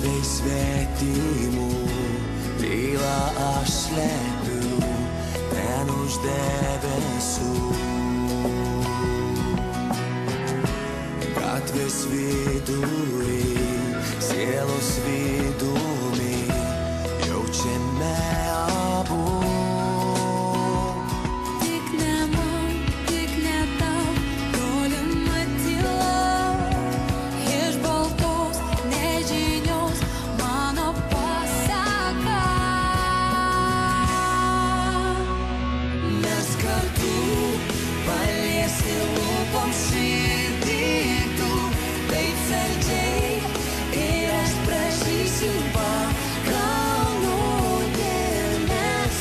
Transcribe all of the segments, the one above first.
bei svētījumu, mīlā aš slēpu, ten uz debesu. Gatves vidū, sielos vidumi, jaučiame abu. Tik ne man, tik ne tau, tolima tyla, iš baltos nežinios mano pasaka. Mes kartu paliesi lūpom širdį tu, taip saldžiai, ir aš prašysiu pakalnų dėmes.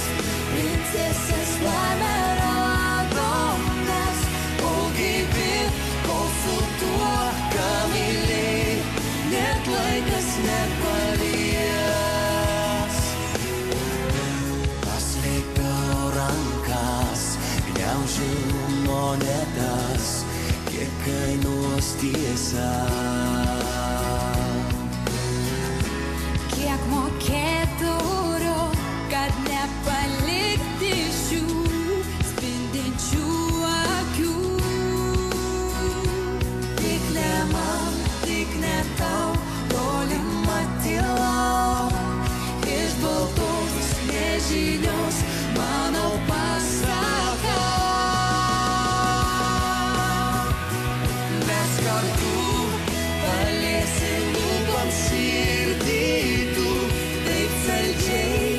Princesės laimę radom mes, kol gyvi, kol su tuo, ką myli, net laikas nepalies. Paslėpiau rankas, gniaužiu monetas, kiek kainuos tiesa. Kiek mokėtų turiu, kad nepalikti šių spindinčių akių. Tik ne man, tik ne tau, tolima tyla, iš baltos nežinios mano pasaka. Mes kartu paliesim lūpom širdį tu, taip saldžiai,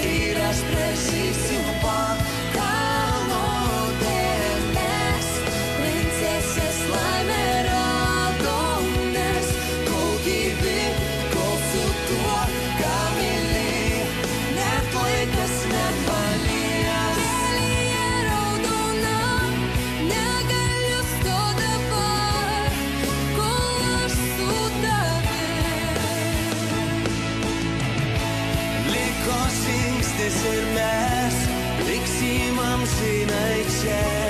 ir aš prašysiu pakalno dėmes. Princesės laimę radom mes, kol gyvi, kol su tuo, ką myli, net laikas nepalies. Kelyje raudona, negaliu stot dabar, kol aš su tavim. Liko žingsnis ir mes liksim amžinai čia.